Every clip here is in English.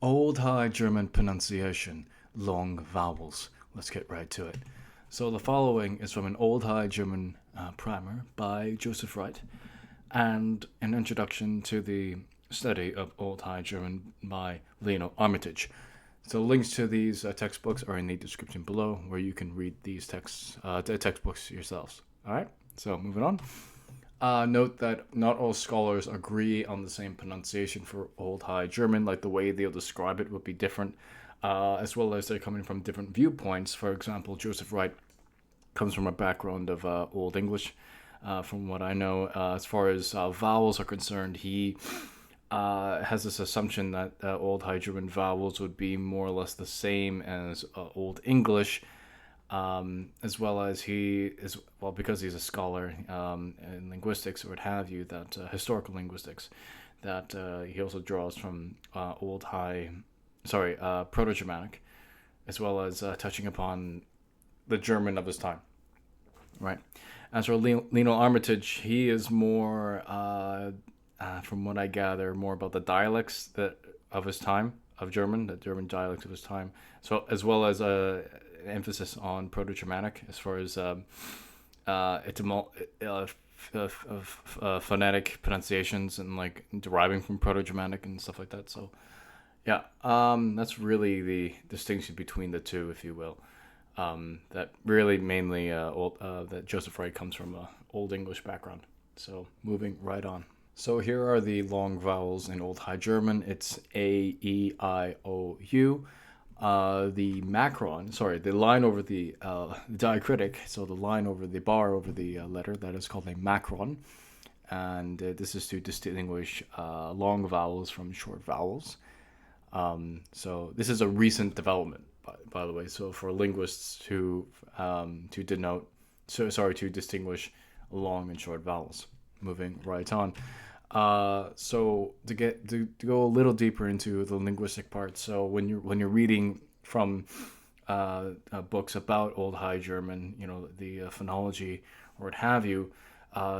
Old High German pronunciation, long vowels. Let's get right to it. So the following is from an Old High German primer by Joseph Wright and an introduction to the study of Old High German by Lionel Armitage. So links to these textbooks are in the description below, where you can read these textbooks yourselves. All right. So moving on. Note that not all scholars agree on the same pronunciation for Old High German, like the way they'll describe it would be different, as well as they're coming from different viewpoints. For example, Joseph Wright comes from a background of Old English. From what I know, as far as vowels are concerned, he has this assumption that Old High German vowels would be more or less the same as Old English, as well as he is, well, because he's a scholar in linguistics or what have you, that historical linguistics, that he also draws from Proto-Germanic, as well as touching upon the German of his time, right? As for Lionel Armitage, he is more, from what I gather, more about the dialects that of his time of German, the German dialects of his time, so as well as emphasis on Proto-Germanic as far as phonetic pronunciations and like deriving from Proto-Germanic and stuff like that. So yeah, that's really the distinction between the two, if you will. That really mainly that Joseph Wright comes from a Old English background. So moving right on. So here are the long vowels in Old High German. It's A, E, I, O, U. The the line over the diacritic, so the line over the bar over the letter, that is called a macron. And this is to distinguish long vowels from short vowels. So this is a recent development, by the way. So for linguists to distinguish long and short vowels. Moving right on. So to go a little deeper into the linguistic part. So when you're reading from books about Old High German, the phonology or what have you,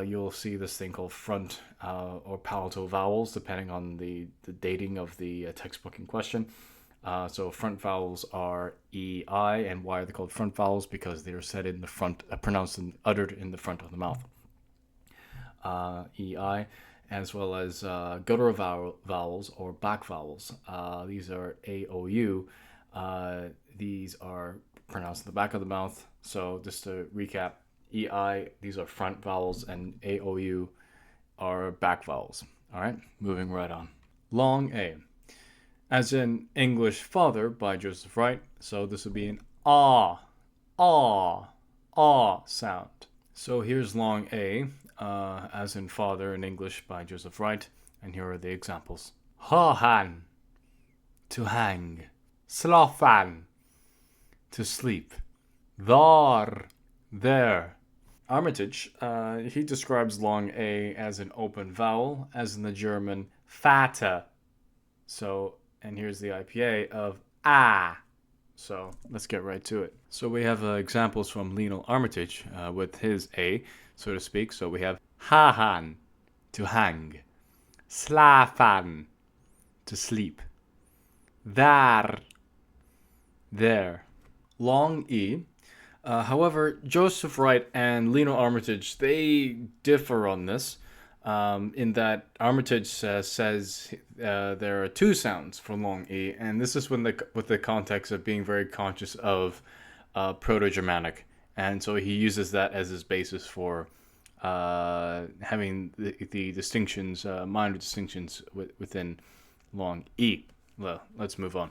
you'll see this thing called front or palatal vowels, depending on the dating of the textbook in question. So front vowels are E, I, and why are they called front vowels? Because they are said in the front, pronounced and uttered in the front of the mouth. E, I, as well as guttural vowels or back vowels. These are A, O, U. These are pronounced in the back of the mouth. So just to recap, E, I, these are front vowels, and A, O, U are back vowels. All right, moving right on. Long A, as in English father by Joseph Wright. So this would be an ah, ah, ah sound. So here's long A, as in father in English by Joseph Wright, and here are the examples. Hahan, to hang. Slafan, to sleep. Thar, there. Armitage, he describes long A as an open vowel, as in the German Vater. So, and here's the IPA of ah. So let's get right to it. So we have examples from Lionel Armitage with his A, so to speak. So we have hahan, to hang. Slafan, to sleep. There, there. Long E. However, Joseph Wright and Lionel Armitage, they differ on this. In that Armitage says there are two sounds for long E, and this is with the context of being very conscious of Proto-Germanic, and so he uses that as his basis for having the distinctions, minor distinctions within long E. Well, let's move on.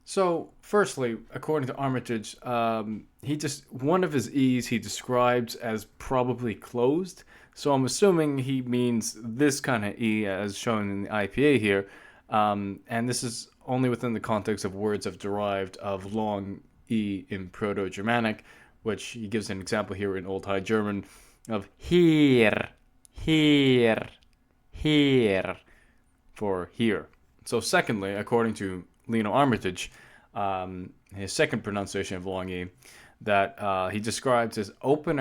So, firstly, according to Armitage, one of his E's he describes as probably closed. So I'm assuming he means this kind of E as shown in the IPA here, and this is only within the context of words derived of long E in Proto-Germanic, which he gives an example here in Old High German of here, here, here, for here. So secondly, according to Lionel Armitage, his second pronunciation of long E, that he describes as open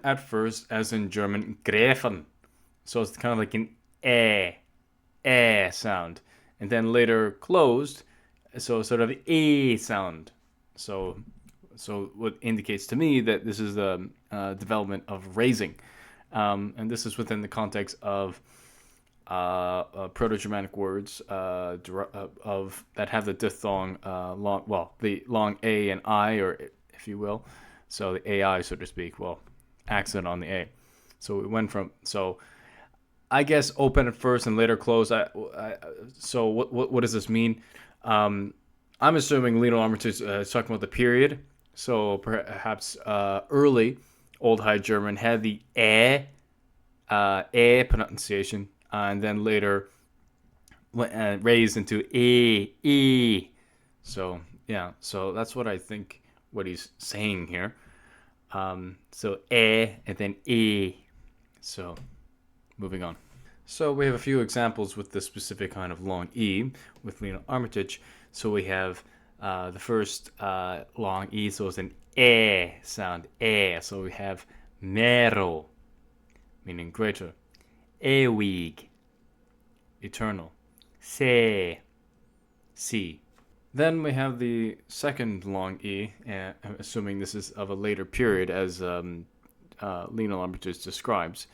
at first, as in German gräfen. So it's kind of like an sound, and then later closed, So sort of a sound. So what indicates to me that this is the development of raising, and this is within the context of Proto-Germanic words of that have the diphthong the long a and I, or if you will, so the ai, so to speak, accent on the a. So we went from, so I guess open at first and later close. So what does this mean? I'm assuming Lionel Armitage is talking about the period. So perhaps early Old High German had the pronunciation, and then later raised into e. So yeah, so that's what I think what he's saying here. So and then e. So moving on. So we have a few examples with this specific kind of long E with Lionel Armitage. So we have the first long E, so it's an sound, So we have mero, meaning greater, ewig, eternal, se, see. Then we have the second long E, assuming this is of a later period, as Lionel Armitage describes.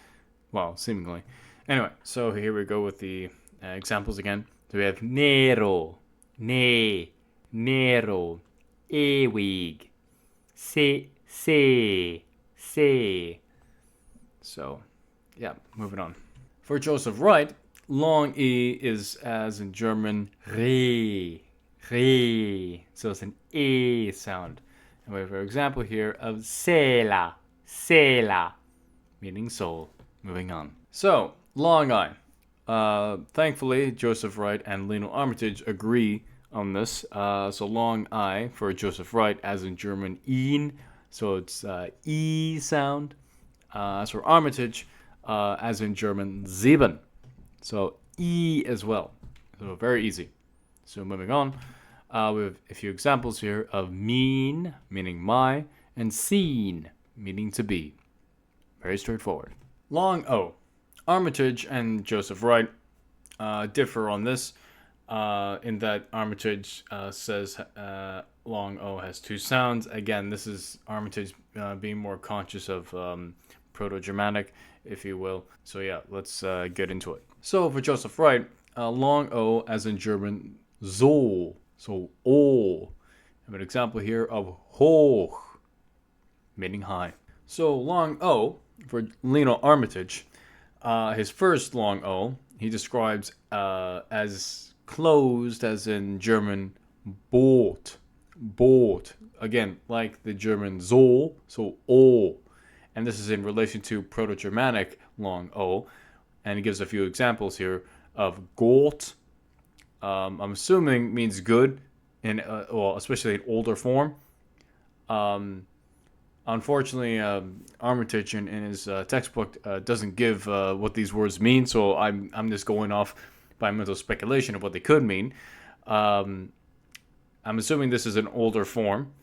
Well, seemingly. Anyway, so here we go with the examples again. So we have nero, nero, ewig, se. So, yeah, moving on. For Joseph Wright, long E is as in German re. So it's an E sound. And we have an example here of sela, meaning soul. Moving on. So, long I. Thankfully, Joseph Wright and Lionel Armitage agree on this. So long I for Joseph Wright, as in German ihn, so it's E sound. As for Armitage, as in German sieben, so E as well. So very easy. So moving on, we have a few examples here of mean, meaning my, and seen, meaning to be. Very straightforward. Long O. Armitage and Joseph Wright differ on this, in that Armitage says long O has two sounds. Again, this is Armitage being more conscious of Proto-Germanic, if you will. So yeah, let's get into it. So for Joseph Wright, long O, as in German, so O. I have an example here of hoch, meaning high. So long O for Lionel Armitage, his first long O, he describes as closed, as in German boot. Again, like the German so O. And this is in relation to Proto-Germanic long O. And he gives a few examples here of gut. I'm assuming means good, in especially in older form. Unfortunately, Armitage in his textbook doesn't give what these words mean, so I'm just going off by mental speculation of what they could mean. I'm assuming this is an older form.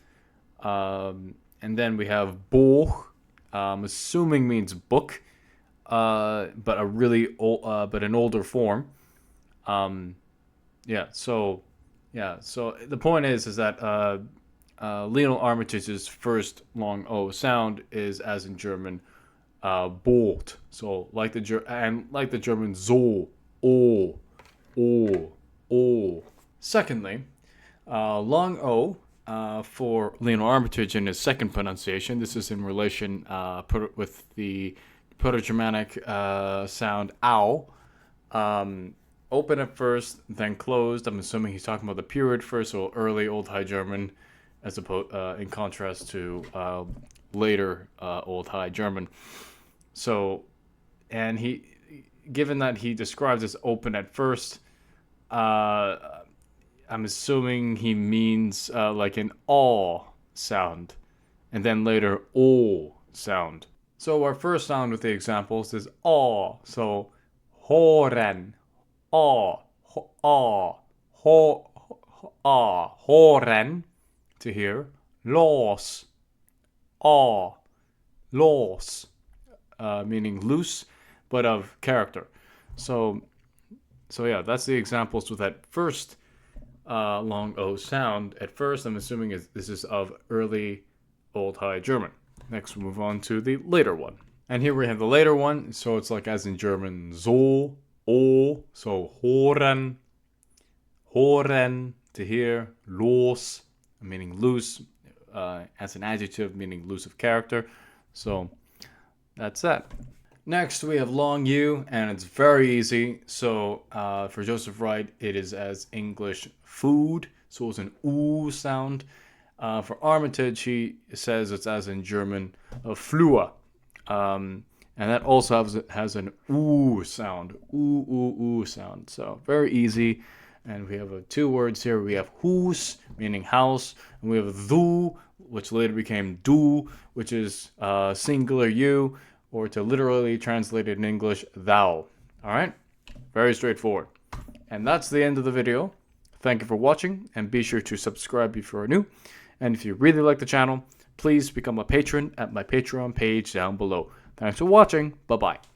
And then we have Buch, assuming means book, but a really old, but an older form. So the point is that Lionel Armitage's first long O sound is, as in German, Boot. So like the German so, O. Secondly, long O for Lionel Armitage in his second pronunciation. This is in relation with the Proto-Germanic sound ow. Open at first, then closed. I'm assuming he's talking about the period first, so early Old High German, as opposed in contrast to later Old High German. So, and given that he describes as open at first, I'm assuming he means like an aw sound, and then later o sound. So our first sound with the examples is aw. So horen, aw, horen, to hear, los, meaning loose, but of character. So yeah, that's the examples with that first long O sound at first. I'm assuming this is of early Old High German. Next, we'll move on to the later one. And here we have the later one. So it's like as in German, so, o, so hören, hören, to hear, los, meaning loose, as an adjective, meaning loose of character. So that's that. Next, we have long U, and it's very easy. So for Joseph Wright, it is as English food, so it's an oo sound. For Armitage, he says it's as in German Flur, and that also has an oo sound, oo sound. So very easy. And we have two words here. We have hus, meaning house, and we have du, which later became du, which is singular u, or to literally translate it in English, thou. All right? Very straightforward. And that's the end of the video. Thank you for watching, and be sure to subscribe if you're new. And if you really like the channel, please become a patron at my Patreon page down below. Thanks for watching. Bye-bye.